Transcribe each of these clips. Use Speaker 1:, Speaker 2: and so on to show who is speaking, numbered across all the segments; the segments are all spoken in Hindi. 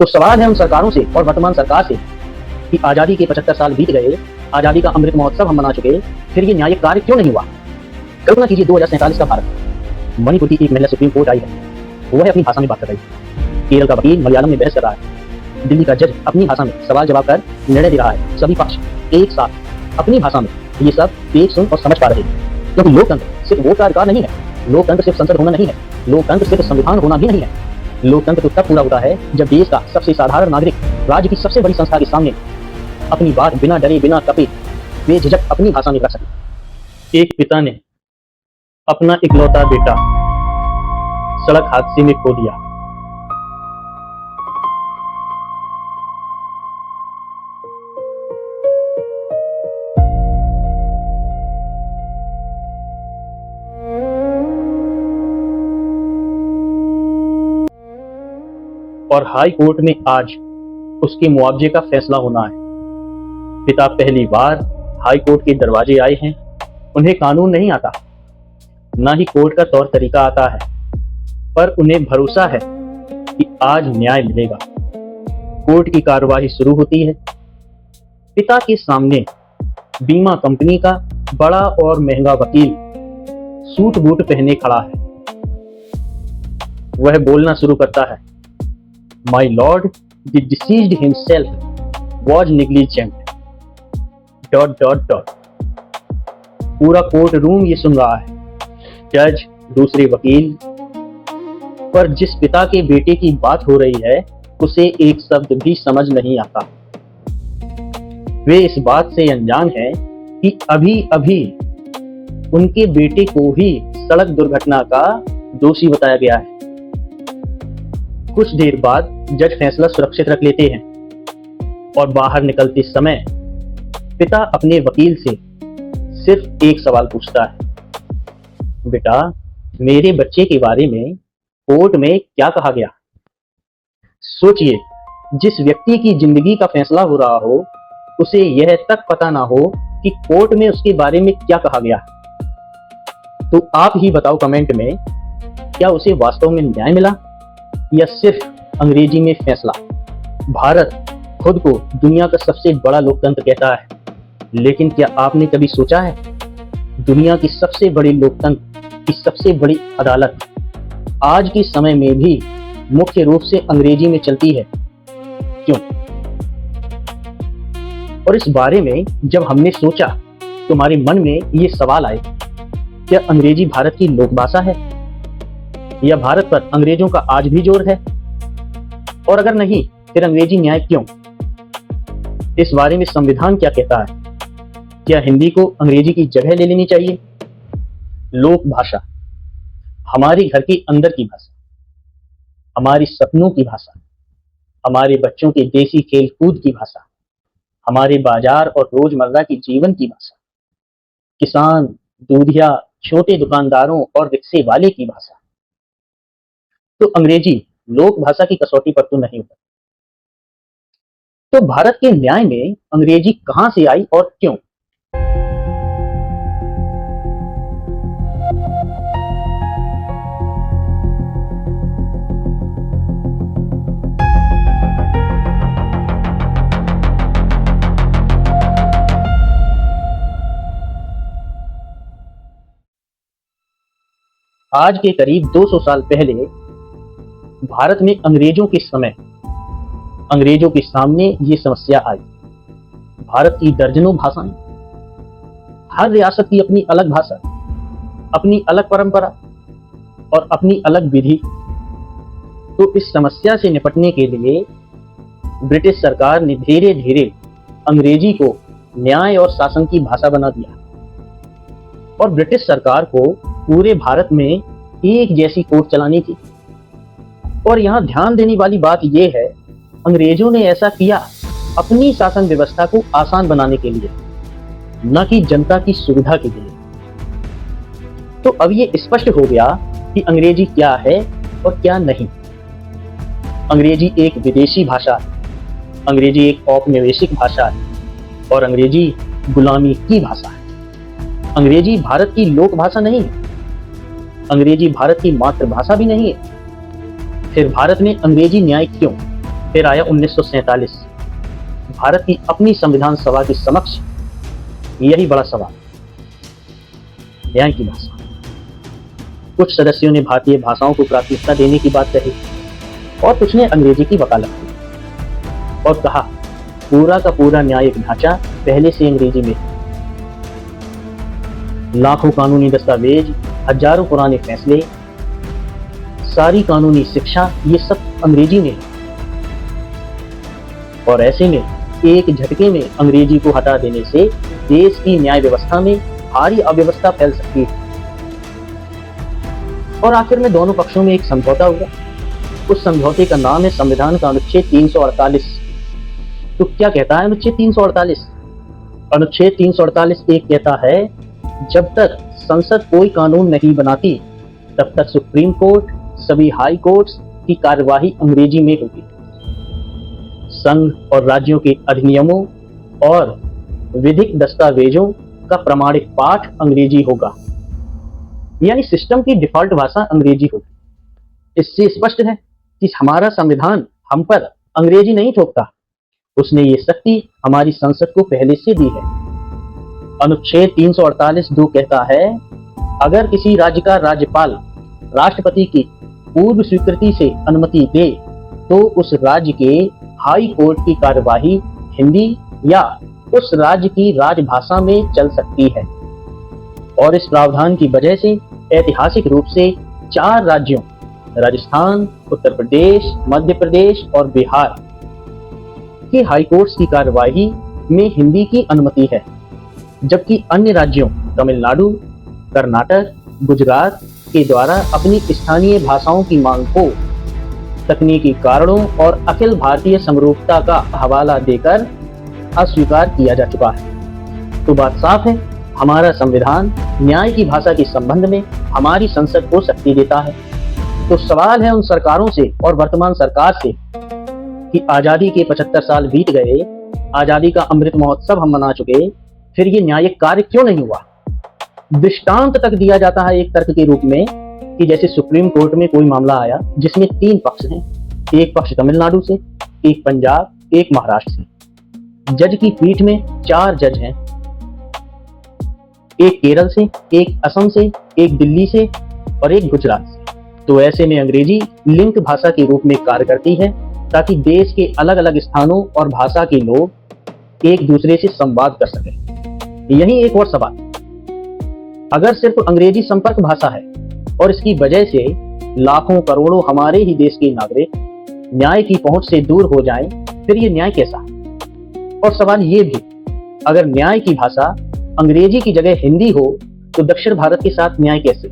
Speaker 1: तो सवाल है उन सरकारों से और वर्तमान सरकार से कि आजादी के 75 साल बीत गए, आजादी का अमृत महोत्सव हम मना चुके, फिर ये न्यायिक कार्य क्यों नहीं हुआ? कल्पना कीजिए 2047 का भारत, मणिपुर की एक महिला सुप्रीम कोर्ट आई है, वह अपनी भाषा में बात कर रही है, केरल का वकील मलयालम में बहस कर रहा है, दिल्ली का जज अपनी भाषा में सवाल जवाब कर निर्णय दे रहा है, सभी पक्ष एक साथ अपनी भाषा में ये सब देख सुन और समझ पा रहे हैं। क्योंकि लोकतंत्र सिर्फ वोट का अधिकार नहीं है, लोकतंत्र सिर्फ संसद होना नहीं है, लोकतंत्र सिर्फ संविधान होना भी नहीं है। लोकतंत्र तो तब पूरा होता है जब देश का सबसे साधारण नागरिक राज्य की सबसे बड़ी संस्था के सामने अपनी बात बिना डरे बिना कपे बेझिझक अपनी भाषा में रख सके। एक पिता ने अपना इकलौता बेटा सड़क हादसे में खो दिया। और हाई कोर्ट में आज उसके मुआवजे का फैसला होना है। पिता पहली बार हाई कोर्ट के दरवाजे आए हैं। उन्हें कानून नहीं आता, ना ही कोर्ट का तौर तरीका आता है, पर उन्हें भरोसा है कि आज न्याय मिलेगा। कोर्ट की कार्यवाही शुरू होती है। पिता के सामने बीमा कंपनी का बड़ा और महंगा वकील सूट बूट पहने खड़ा है। वह बोलना शुरू करता है, My lord, the deceased himself was negligent. ... पूरा कोर्ट रूम ये सुन रहा है। जज, दूसरे वकील, पर जिस पिता के बेटे की बात हो रही है उसे एक शब्द भी समझ नहीं आता। वे इस बात से अनजान हैं कि अभी अभी उनके बेटे को ही सड़क दुर्घटना का दोषी बताया गया है। कुछ देर बाद जज फैसला सुरक्षित रख लेते हैं और बाहर निकलते समय पिता अपने वकील से सिर्फ एक सवाल पूछता है, बेटा, मेरे बच्चे के बारे में कोर्ट में क्या कहा गया? सोचिए, जिस व्यक्ति की जिंदगी का फैसला हो रहा हो उसे यह तक पता ना हो कि कोर्ट में उसके बारे में क्या कहा गया। तो आप ही बताओ कमेंट में, क्या उसे वास्तव में न्याय मिला या सिर्फ अंग्रेजी में फैसला? भारत खुद को दुनिया का सबसे बड़ा लोकतंत्र कहता है, लेकिन क्या आपने कभी सोचा है दुनिया की सबसे बड़ी लोकतंत्र की सबसे बड़ी अदालत आज के समय में भी मुख्य रूप से अंग्रेजी में चलती है? क्यों? और इस बारे में जब हमने सोचा तो हमारे मन में ये सवाल आए, क्या अंग्रेजी भारत की लोकभाषा है या भारत पर अंग्रेजों का आज भी जोर है? और अगर नहीं, फिर अंग्रेजी न्याय क्यों? इस बारे में संविधान क्या कहता है? क्या हिंदी को अंग्रेजी की जगह ले लेनी चाहिए? लोक भाषा, हमारे घर के अंदर की भाषा, हमारी सपनों की भाषा, हमारे बच्चों के देसी खेल कूद की भाषा, हमारे बाजार और रोजमर्रा की जीवन की भाषा, किसान, दूधिया, छोटे दुकानदारों और रिक्शे वाले की भाषा। तो अंग्रेजी लोक भाषा की कसौटी पर तो नहीं होता। तो भारत के न्याय में अंग्रेजी कहां से आई और क्यों? आज के करीब 200 साल पहले भारत में अंग्रेजों के समय अंग्रेजों के सामने ये समस्या आई। भारत की दर्जनों भाषाएं, हर रियासत की अपनी अलग भाषा, अपनी अलग परंपरा और अपनी अलग विधि। तो इस समस्या से निपटने के लिए ब्रिटिश सरकार ने धीरे धीरे अंग्रेजी को न्याय और शासन की भाषा बना दिया और ब्रिटिश सरकार को पूरे भारत में एक जैसी कोर्ट चलानी थी। और यहाँ ध्यान देने वाली बात यह है, अंग्रेजों ने ऐसा किया अपनी शासन व्यवस्था को आसान बनाने के लिए, न कि जनता की सुविधा के लिए। तो अब ये स्पष्ट हो गया कि अंग्रेजी क्या है और क्या नहीं। अंग्रेजी एक विदेशी भाषा है, अंग्रेजी एक औपनिवेशिक भाषा है और अंग्रेजी गुलामी की भाषा है। अंग्रेजी भारत की लोक भाषा नहीं है, अंग्रेजी भारत की मातृभाषा भी नहीं है। फिर भारत में अंग्रेजी न्याय क्यों? फिर आया 1947, भारत की अपनी संविधान सभा के समक्ष यही बड़ा सवाल, न्याय की भाषा। कुछ सदस्यों ने भारतीय भाषाओं को प्राथमिकता देने की बात कही और कुछ ने अंग्रेजी की वकालत की और कहा पूरा का पूरा न्यायिक ढांचा पहले से अंग्रेजी में है। लाखों कानूनी दस्तावेज, हजारों पुराने फैसले, सारी कानूनी शिक्षा, ये सब अंग्रेजी में है और ऐसे में एक झटके में अंग्रेजी को हटा देने से देश की न्याय व्यवस्था में भारी अव्यवस्था फैल सकती है। और आखिर में दोनों पक्षों में एक समझौता हुआ। उस समझौते का नाम है संविधान का अनुच्छेद 348। तो क्या कहता है अनुच्छेद 348? अनुच्छेद 348 एक कहता है जब तक संसद कोई कानून नहीं बनाती तब तक सुप्रीम कोर्ट, सभी हाई कोर्ट्स की कार्यवाही अंग्रेजी में होगी। संघ और राज्यों के अधिनियमों और विधिक दस्तावेजों का प्रमाणिक पाठ अंग्रेजी होगा, यानी सिस्टम की डिफॉल्ट भाषा अंग्रेजी होगी। इससे स्पष्ट है कि हमारा संविधान हम पर अंग्रेजी नहीं थोपता, उसने ये शक्ति हमारी संसद को पहले से दी है। अनुच्छेद 348(2) कहता है अगर किसी राज्य का राज्यपाल राष्ट्रपति की पूर्व स्वीकृति से अनुमति दे तो उस राज्य के हाई कोर्ट की कार्यवाही हिंदी या उस राज्य की राजभाषा में चल सकती है। और इस प्रावधान की वजह से ऐतिहासिक रूप से 4 राज्यों राजस्थान, उत्तर प्रदेश, मध्य प्रदेश और बिहार के हाई कोर्ट्स की कार्यवाही में हिंदी की अनुमति है, जबकि अन्य राज्यों तमिलनाडु, कर्नाटक, गुजरात के द्वारा अपनी स्थानीय भाषाओं की मांग को तकनीकी कारणों और अखिल भारतीय समरूपता का हवाला देकर अस्वीकार किया जा चुका है। तो बात साफ है, हमारा संविधान न्याय की भाषा के संबंध में हमारी संसद को शक्ति देता है। तो सवाल है उन सरकारों से और वर्तमान सरकार से कि आजादी के 75 साल बीत गए, आजादी का अमृत महोत्सव हम मना चुके, फिर ये न्यायिक कार्य क्यों नहीं हुआ? दृष्टांत तक दिया जाता है एक तर्क के रूप में कि जैसे सुप्रीम कोर्ट में कोई मामला आया जिसमें 3 पक्ष हैं, एक पक्ष तमिलनाडु से, एक पंजाब, एक महाराष्ट्र से। जज की पीठ में 4 जज हैं, एक केरल से, एक असम से, एक दिल्ली से और एक गुजरात से। तो ऐसे में अंग्रेजी लिंक भाषा के रूप में कार्य करती है ताकि देश के अलग अलग स्थानों और भाषा के लोग एक दूसरे से संवाद कर सकें। यही एक और सवाल, अगर सिर्फ अंग्रेजी संपर्क भाषा है और इसकी वजह से लाखों करोड़ों हमारे ही देश के नागरिक न्याय की पहुंच से दूर हो जाएं, फिर ये न्याय कैसा? और सवाल ये भी, अगर न्याय की भाषा अंग्रेजी की जगह हिंदी हो तो दक्षिण भारत के साथ न्याय कैसे?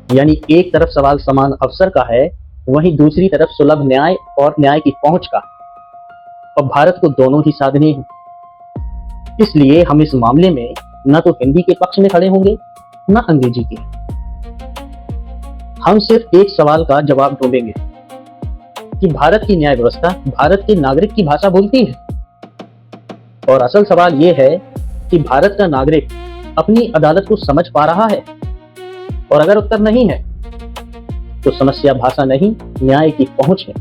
Speaker 1: यानी एक तरफ सवाल समान अवसर का है, वहीं दूसरी तरफ सुलभ न्याय और न्याय की पहुंच का, और भारत को दोनों ही साधने हैं। इसलिए हम इस मामले में न तो हिंदी के पक्ष में खड़े होंगे न अंग्रेजी के। हम सिर्फ एक सवाल का जवाब ढूंढेंगे कि भारत की न्याय व्यवस्था भारत के नागरिक की भाषा बोलती है? और असल सवाल यह है कि भारत का नागरिक अपनी अदालत को समझ पा रहा है? और अगर उत्तर नहीं है तो समस्या भाषा नहीं, न्याय की पहुंच है।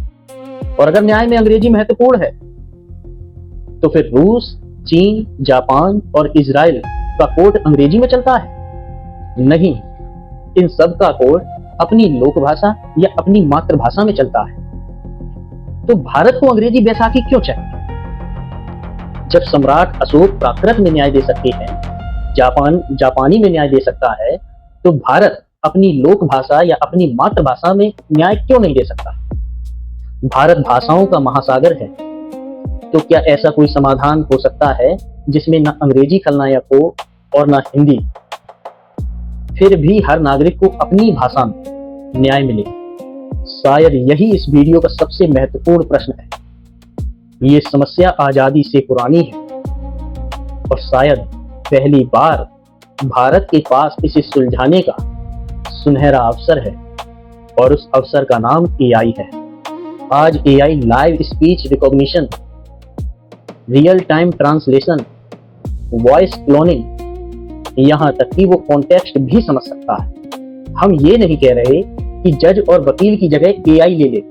Speaker 1: और अगर न्याय में अंग्रेजी महत्वपूर्ण है तो फिर रूस, चीन, जापान और इजराइल का कोड अंग्रेजी में चलता है? नहीं, इन सब का कोड अपनी लोक भाषा या अपनी मातृभाषा में चलता है। तो भारत को अंग्रेजी बैसाखी क्यों चाहिए? जब सम्राट अशोक प्राकृत में न्याय दे सकते हैं, जापानी में न्याय दे सकता है, तो भारत अपनी लोक भाषा या अपनी मातृभाषा में न्याय क्यों नहीं दे सकता? भारत भाषाओं का महासागर है, तो क्या ऐसा कोई समाधान हो सकता है जिसमें न अंग्रेजी खलनायक हो और न हिंदी, फिर भी हर नागरिक को अपनी भाषा में न्याय मिले? शायद यही इस वीडियो का सबसे महत्वपूर्ण प्रश्न है। ये समस्या आजादी से पुरानी है और शायद पहली बार भारत के पास इसे सुलझाने का सुनहरा अवसर है, और उस अवसर का नाम एआई है। आज AI live speech recognition, real time translation, voice cloning, यहां तक कि वो कॉन्टेक्स्ट भी समझ सकता है। हम ये नहीं कह रहे कि जज और वकील की जगह एआई ले ले।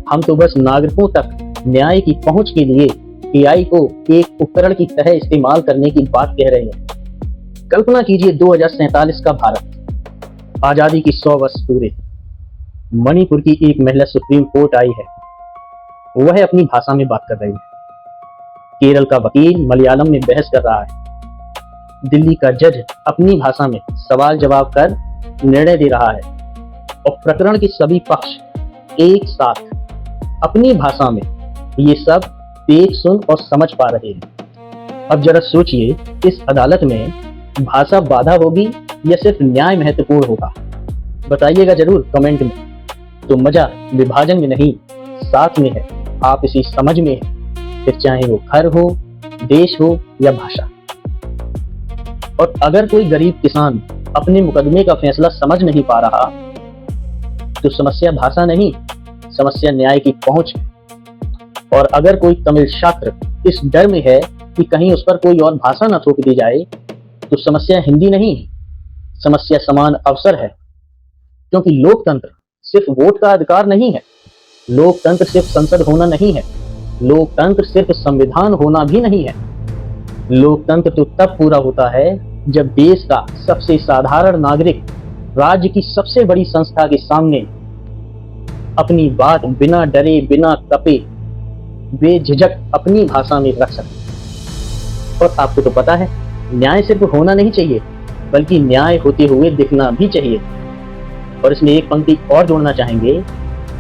Speaker 1: हम तो बस नागरिकों तक न्याय की पहुंच के लिए एआई को एक उपकरण की तरह इस्तेमाल करने की बात कह रहे हैं। कल्पना कीजिए 2047 का भारत, आजादी की 100 वर्ष पूरे। मणिपुर की एक महिला सुप्रीम कोर्ट आई है, वह अपनी भाषा में बात कर रही है। केरल का वकील मलयालम में बहस कर रहा है। दिल्ली का जज अपनी भाषा में सवाल जवाब कर निर्णय दे रहा है और प्रकरण के सभी पक्ष एक साथ अपनी भाषा में ये सब देख, सुन और समझ पा रहे हैं। अब जरा सोचिए, इस अदालत में भाषा बाधा होगी या सिर्फ न्याय महत्वपूर्ण होगा? बताइएगा जरूर कमेंट में। तो मजा विभाजन में नहीं, साथ में है, आप इसी समझ में है, फिर चाहे वो घर हो, देश हो या भाषा। और अगर कोई गरीब किसान अपने मुकदमे का फैसला समझ नहीं पा रहा, तो समस्या भाषा नहीं, समस्या न्याय की पहुंच है। और अगर कोई तमिल छात्र इस डर में है कि कहीं उस पर कोई और भाषा न थोप दी जाए, तो समस्या हिंदी नहीं, समस्या समान अवसर है। क्योंकि लोकतंत्र सिर्फ वोट का अधिकार नहीं है, लोकतंत्र सिर्फ संसद होना नहीं है, लोकतंत्र सिर्फ संविधान होना भी नहीं है। लोकतंत्र तो तब पूरा होता है जब देश का सबसे साधारण नागरिक राज्य की सबसे बड़ी संस्था के सामने अपनी बात बिना डरे, बिना कपे, बेझिझक अपनी भाषा में रख सके। और आपको तो पता है, न्याय सिर्फ होना नहीं चाहिए, बल्कि न्याय होते हुए दिखना भी चाहिए। और इसमें एक पंक्ति और जोड़ना चाहेंगे,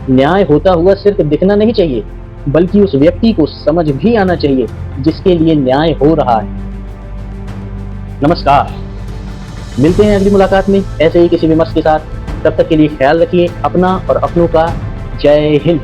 Speaker 1: न्याय होता हुआ सिर्फ दिखना नहीं चाहिए, बल्कि उस व्यक्ति को समझ भी आना चाहिए जिसके लिए न्याय हो रहा है। नमस्कार, मिलते हैं अगली मुलाकात में ऐसे ही किसी विमर्श के साथ। तब तक के लिए ख्याल रखिए अपना और अपनों का। जय हिंद।